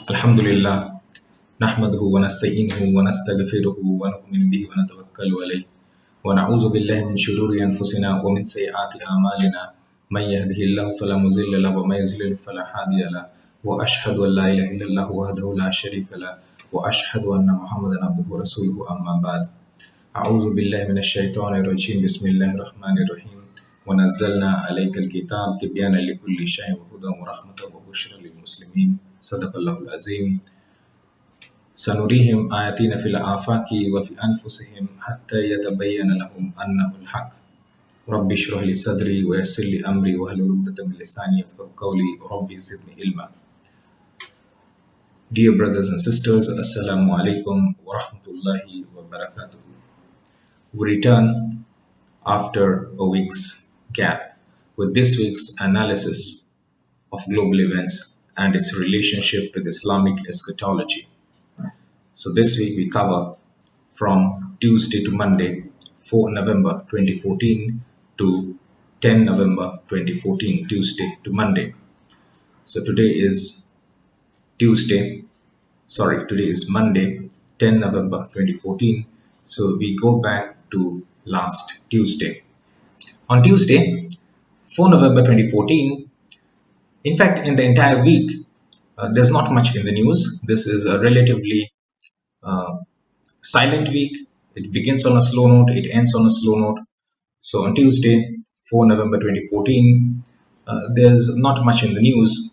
Alhamdulillah, nahmaduhu wa nasta'inuhu wa nastaghfiruhu wa nu'minu bihi wa natawakkalu alayhi wa na'udzu billahi min shururi anfusina wa min sayyiati a'malina man yahdihillahu fala mudilla lahu wa man yudlil fala hadiya lahu wa ashhadu an la ilaha illallah wahdahu la sharika lahu wa ashhadu anna Muhammadan abduhu wa rasuluhu amma ba'd. A'udzu billahi minash shaitanir rajim. Bismillahir rahmanir rahim. Wa nazzalna alaykal kitab tibyanan likulli shay'in wa hudan wa rahmatan wa bushra lil muslimin. Sadaqallahul azim. Sanurihim ayatina fil afaqi wa fi anfusihim hatta yatabayyana lahum annahu al-haq. Rabbi shrah li sadri wa yassir li amri wa hlul 'uqdatam min lisani yafqahu qawli. Rabbi zidni ilma. Dear brothers and sisters, Assalamu alaikum wa rahmatullahi wa barakatuh. We return after a week's gap with this week's analysis of global events and its relationship with Islamic eschatology. So this week we cover from Tuesday to Monday, 4 November 2014 to 10 November 2014, Tuesday to Monday. So today is Monday, 10 November 2014. So we go back to last Tuesday. On Tuesday, 4 November 2014, in fact, in the entire week, there's not much in the news. This is a relatively silent week. It begins on a slow note, it ends on a slow note. So on Tuesday, 4 November 2014, there's not much in the news.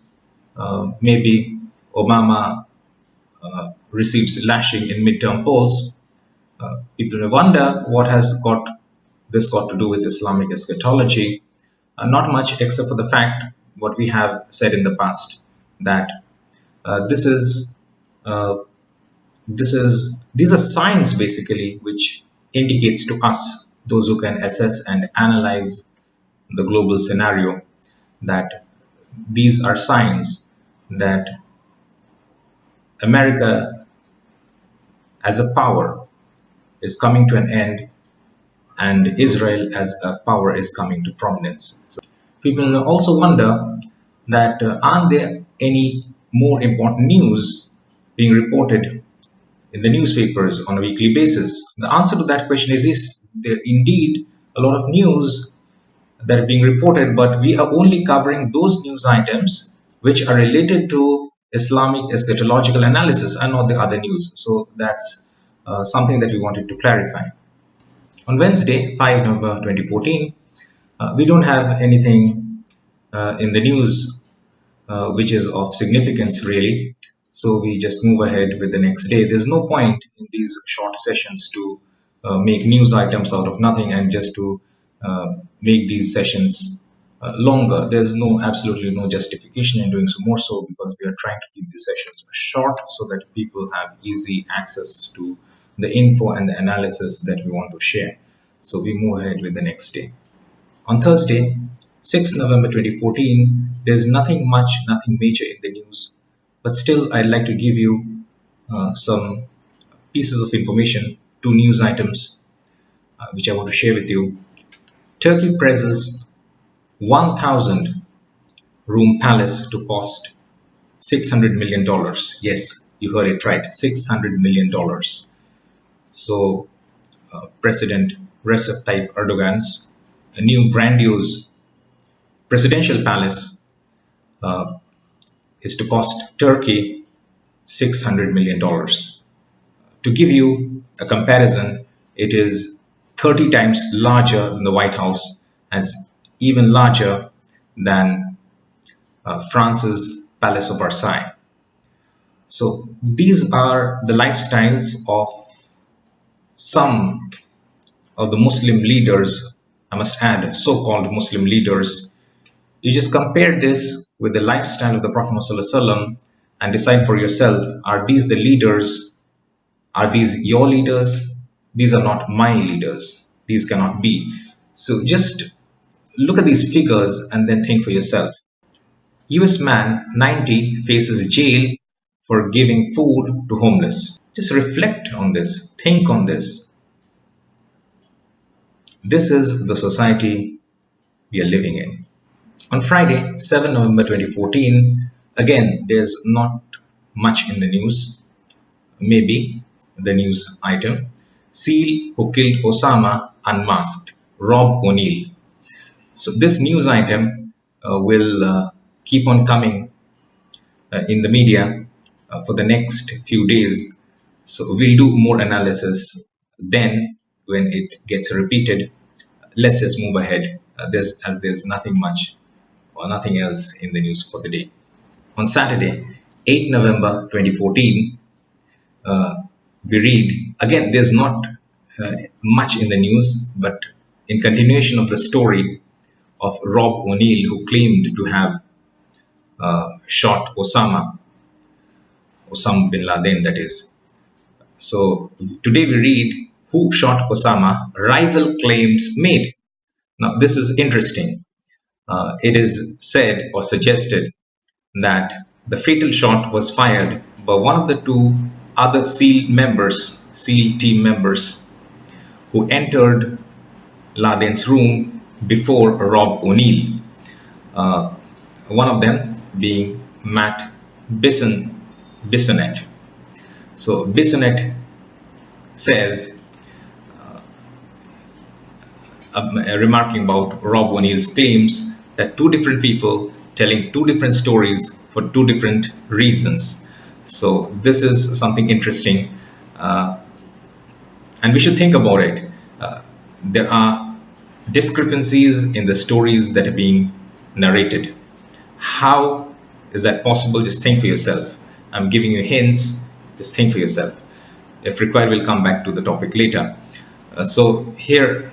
Maybe Obama receives lashing in midterm polls. People may wonder what has this got to do with Islamic eschatology. Not much, except for the fact what we have said in the past, that these are signs basically which indicates to us, those who can assess and analyze the global scenario, that these are signs that America as a power is coming to an end and Israel as a power is coming to prominence. So people also wonder that aren't there any more important news being reported in the newspapers on a weekly basis? The answer to that question is yes, there are indeed a lot of news that are being reported, but we are only covering those news items which are related to Islamic eschatological analysis and not the other news. So that's something that we wanted to clarify. On Wednesday, 5 November 2014, we don't have anything in the news which is of significance really. So we just move ahead with the next day. There's no point in these short sessions to make news items out of nothing and just to make these sessions longer. There's absolutely no justification in doing so, more so because we are trying to keep these sessions short so that people have easy access to the info and the analysis that we want to share. So we move ahead with the next day. On Thursday, 6 November 2014, there's nothing major in the news, but still I'd like to give you some pieces of information, 2 news items which I want to share with you. Turkey prezes 1,000 room palace to cost $600 million. Yes, you heard it right, $600 million. So President Recep Tayyip Erdogan's new grandiose presidential palace is to cost Turkey $600 million. To give you a comparison, it is 30 times larger than the White House and it's even larger than France's Palace of Versailles. So these are the lifestyles of some of the Muslim leaders, I must add, so-called Muslim leaders. You just compare this with the lifestyle of the Prophet ﷺ and decide for yourself, are these the leaders? Are these your leaders? These are not my leaders. These cannot be. So just look at these figures and then think for yourself. US man 90 faces jail for giving food to homeless. Just reflect on this. Think on this. This is the society we are living in. On Friday, 7 November 2014, Again, there's not much in the news. Maybe the news item: SEAL who killed Osama unmasked, Rob O'Neill. So this news item will keep on coming in the media for the next few days. So we'll do more analysis then when it gets repeated. Let's just move ahead. There's nothing much or nothing else in the news for the day. On Saturday, 8 November 2014, we read, again, there's not much in the news, but in continuation of the story of Rob O'Neill, who claimed to have shot Osama bin Laden, that is. So today we read, who shot Osama? Rival claims made. Now this is interesting. It is said or suggested that the fatal shot was fired by one of the two other SEAL team members, who entered Laden's room before Rob O'Neill. One of them being Matt Bissonette. So Bissonette says, remarking about Rob O'Neill's claims, that two different people telling two different stories for two different reasons. So this is something interesting, and we should think about it. There are discrepancies in the stories that are being narrated. How is that possible? Just think for yourself. I'm giving you hints. Just think for yourself. If required, we'll come back to the topic later. So here,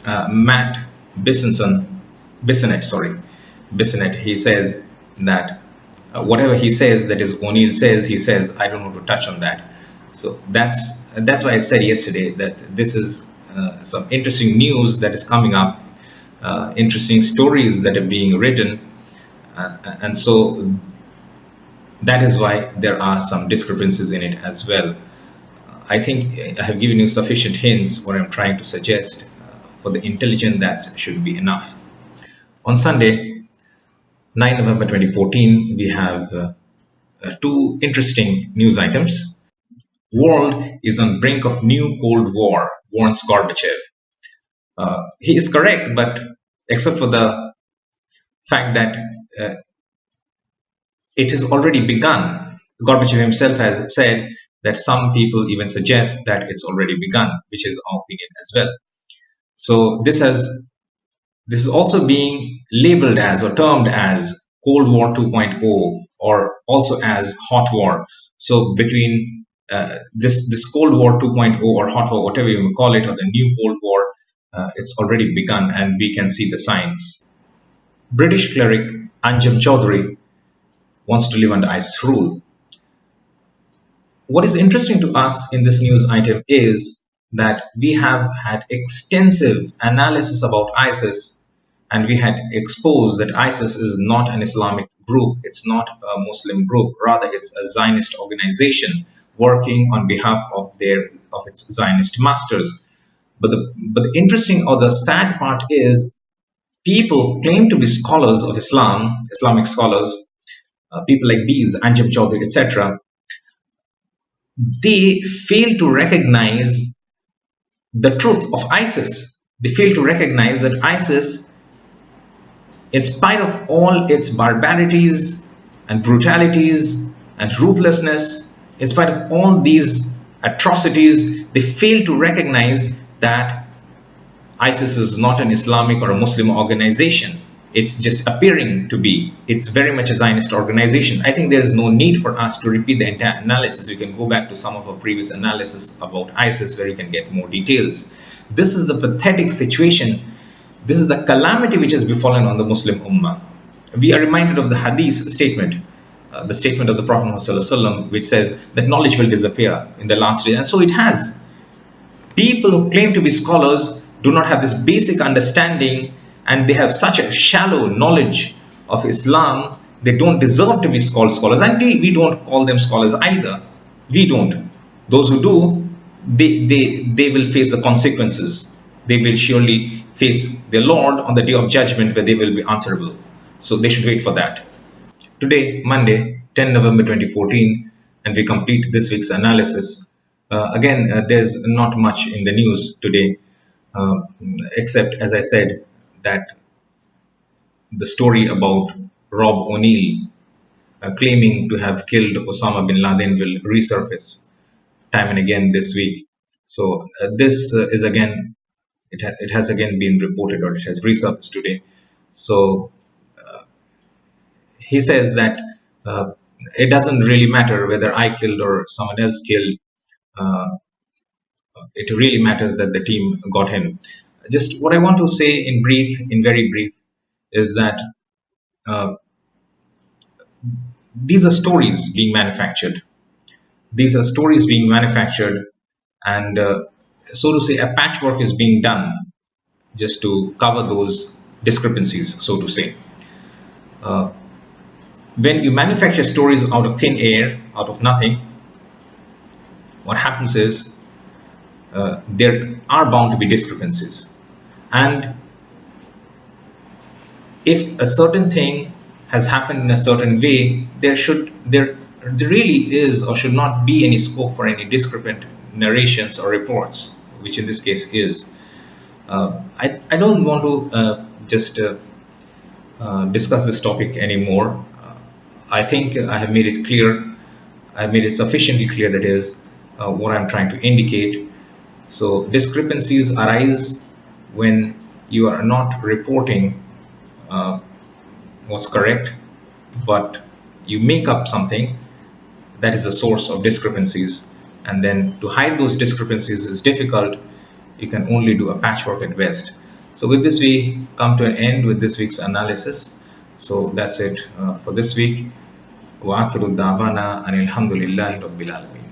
Matt Bissonette, he says that whatever he says, that is O'Neill says, he says, I don't want to touch on that. So that's why I said yesterday that this is some interesting news that is coming up, interesting stories that are being written, and so that is why there are some discrepancies in it as well. I think I have given you sufficient hints what I'm trying to suggest. For the intelligent, that should be enough. On Sunday, 9 November 2014, we have two interesting news items. World is on brink of new Cold War, warns Gorbachev. He is correct, but except for the fact that it has already begun. Gorbachev himself has said that some people even suggest that it's already begun, which is our opinion as well. So this is also being labeled as or termed as Cold War 2.0, or also as hot war. So between this Cold War 2.0 or hot war, whatever you may call it, or the new Cold War, it's already begun, and we can see the signs. British cleric Anjem Choudary wants to live under ISIS rule. What is interesting to us in this news item is that we have had extensive analysis about ISIS, and we had exposed that ISIS is not an Islamic group, it's not a Muslim group, rather it's a Zionist organization working on behalf of its Zionist masters. But the interesting or the sad part is, people claim to be scholars of Islam, Islamic scholars, people like these, Anjem Choudary, etc. They fail to recognize the truth of ISIS. They fail to recognize that ISIS, in spite of all its barbarities and brutalities and ruthlessness, in spite of all these atrocities, they fail to recognize that ISIS is not an Islamic or a Muslim organization. It's just appearing to be. It's very much a Zionist organization. I think there is no need for us to repeat the entire analysis. You can go back to some of our previous analysis about ISIS where you can get more details. This is the pathetic situation. This is the calamity which has befallen on the Muslim Ummah. We are reminded of the Hadith statement, the statement of the Prophet ﷺ, which says that knowledge will disappear in the last day. And so it has. People who claim to be scholars do not have this basic understanding, and they have such a shallow knowledge of Islam. They don't deserve to be called scholars, and we don't call them scholars either. We don't. Those who do, they will face the consequences. They will surely face their Lord on the day of judgment, where they will be answerable. So they should wait for that. today, Monday, 10 November 2014, and we complete this week's analysis. Again, there's not much in the news today, except, as I said, that the story about Rob O'Neill claiming to have killed Osama bin Laden will resurface time and again this week. So this is again, it has again been reported, or it has resurfaced today. So he says that it doesn't really matter whether I killed or someone else killed. Uh, it really matters that the team got him. Just what I want to say in brief, in very brief, is that uh, these are stories being manufactured. These are stories being manufactured, and so to say, a patchwork is being done just to cover those discrepancies, so to say. Uh, when you manufacture stories out of thin air, out of nothing, what happens is there are bound to be discrepancies. And if a certain thing has happened in a certain way, there really is or should not be any scope for any discrepant narrations or reports, which in this case is. I don't want to just discuss this topic anymore. I think I have made it clear. I've made it sufficiently clear, that is what I'm trying to indicate. So discrepancies arise when you are not reporting what's correct, but you make up something that is a source of discrepancies, and then to hide those discrepancies is difficult. You can only do a patchwork at best. So with this, we come to an end with this week's analysis. So that's it for this week. Wa akhiru da'wana anil hamdulillahi rabbil alamin.